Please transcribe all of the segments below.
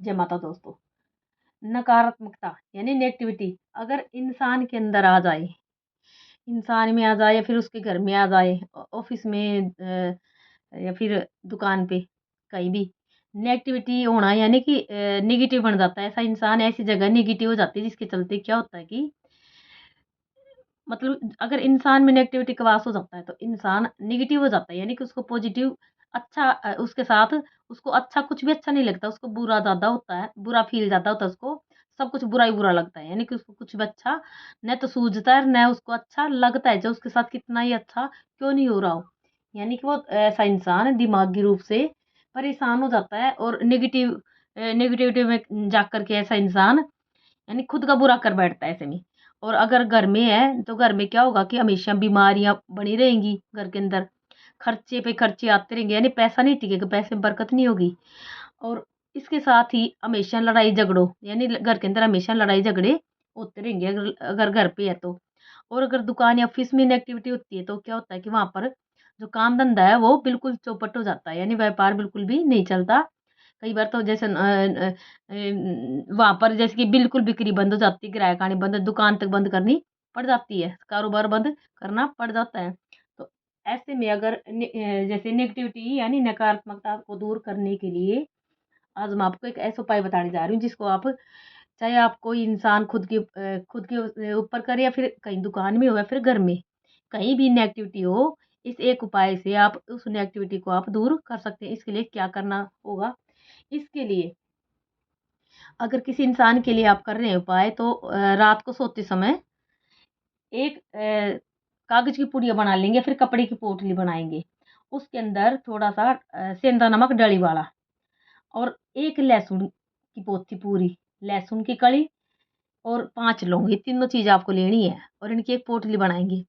जय माता दोस्तों। नकारात्मकता यानी नेगेटिविटी अगर इंसान के अंदर आ जाए, इंसान में आ जाए या फिर उसके घर में आ जाए, ऑफिस में या फिर दुकान पे, कहीं भी नेगेटिविटी होना यानी कि नेगेटिव बन जाता है। ऐसा इंसान ऐसी जगह नेगेटिव हो जाती है जिसके चलते क्या होता है कि मतलब अगर इंसान में नेगेटिविटी का वास हो जाता है तो इंसान नेगेटिव हो जाता है, यानी कि उसको पॉजिटिव अच्छा उसके साथ उसको अच्छा कुछ भी अच्छा नहीं लगता, उसको बुरा ज़्यादा होता है, बुरा फ़ील ज़्यादा होता है उसको, सब कुछ बुरा ही बुरा लगता है। यानी कि उसको कुछ भी अच्छा न तो सूझता है, न उसको अच्छा लगता है, जो उसके साथ कितना ही अच्छा क्यों नहीं हो रहा हो। यानी कि वो ऐसा इंसान दिमागी रूप से परेशान हो जाता है और नेगेटिविटी में जाकर के ऐसा इंसान यानी खुद का बुरा कर बैठता है ऐसे में। और अगर घर में है, तो घर में क्या होगा कि हमेशा बीमारियाँ बनी रहेंगी घर के अंदर, खर्चे पे खर्चे आते रहेंगे, यानी पैसा नहीं टिकेगा, पैसे में बरकत नहीं होगी। और इसके साथ ही हमेशा लड़ाई झगड़ों यानी घर के अंदर हमेशा लड़ाई झगड़े होते रहेंगे अगर अगर घर पे है तो। और अगर दुकान या ऑफिस में इनएक्टिविटी होती है तो क्या होता है कि वहाँ पर जो काम धंधा है वो बिल्कुल चौपट हो जाता है, यानी व्यापार बिल्कुल भी नहीं चलता। कई बार तो जैसे वहाँ पर जैसे कि बिल्कुल बिक्री बंद हो जाती है, ग्राहक आनी बंद, दुकान तक बंद करनी पड़ जाती है, कारोबार बंद करना पड़ जाता है। तो ऐसे में अगर जैसे नेगेटिविटी यानी नकारात्मकता को दूर करने के लिए आज मैं आपको एक ऐसा उपाय बताने जा रही हूँ जिसको आप चाहे आप कोई इंसान खुद के ऊपर करे या फिर कहीं दुकान में हो या फिर घर में, कहीं भी नेगेटिविटी हो, इस एक उपाय से आप उस नेगेटिविटी को आप दूर कर सकते हैं। इसके लिए क्या करना होगा? इसके लिए अगर किसी इंसान के लिए आप कर रहे हैं उपाय तो रात को सोते समय एक कागज़ की पुड़िया बना लेंगे, फिर कपड़े की पोटली बनाएँगे। उसके अंदर थोड़ा-सा सेंधा नमक डली वाला और 1 लहसुन की पोथी पूरी, लहसुन की कड़ी और 5 लौंग, ये तीनों चीज़ आपको लेनी है और इनकी एक पोटली बनाएँगे।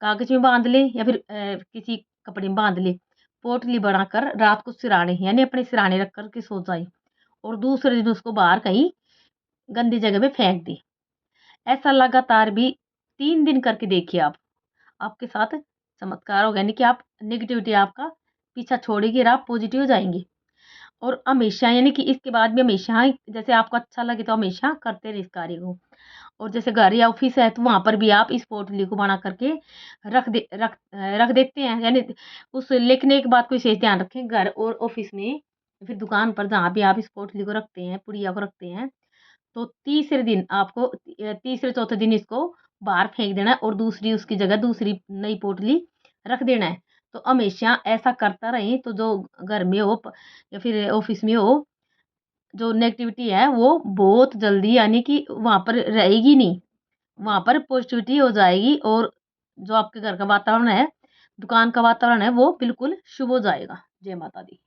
कागज़ में बाँध लें या फिर किसी कपड़े में बाँध लें। पोटली बनाकर रात को सिरहाने यानी अपने सिरहाने रख कर के सो जाएँ और दूसरे दिन उसको बाहर कहीं गंदी जगह पे फेंक दें। ऐसा लगातार भी 3 दिन करके देखिए आप। आपके साथ चमत्कार होगा, यानी कि आप नेगेटिविटी आपका पीछा छोड़ेगी और आप पॉजिटिव हो जाएँगे। और हमेशा यानी कि इसके बाद भी हमेशा ही जैसे आपको अच्छा लगे तो हमेशा करते रहे इस कार्य को। और जैसे घर या ऑफ़िस है तो वहाँ पर भी आप इस पोटली को बना करके रख देते हैं। यानी उस लिखने के बाद कोई विशेष ध्यान रखें, घर और ऑफ़िस में या फिर दुकान पर जहाँ भी आप इस पोटली को रखते हैं, पुड़िया को रखते हैं, तो तीसरे दिन आपको तीसरे चौथे दिन इसको बाहर फेंक देना है और दूसरी उसकी जगह दूसरी नई पोटली रख देना है। तो हमेशा ऐसा करता रहें तो जो घर में हो या फिर ऑफिस में हो, जो नेगेटिविटी है वो बहुत जल्दी यानी कि वहाँ पर रहेगी नहीं, वहाँ पर पॉजिटिविटी हो जाएगी और जो आपके घर का वातावरण है, दुकान का वातावरण है वो बिल्कुल शुभ हो जाएगा। जय माता दी।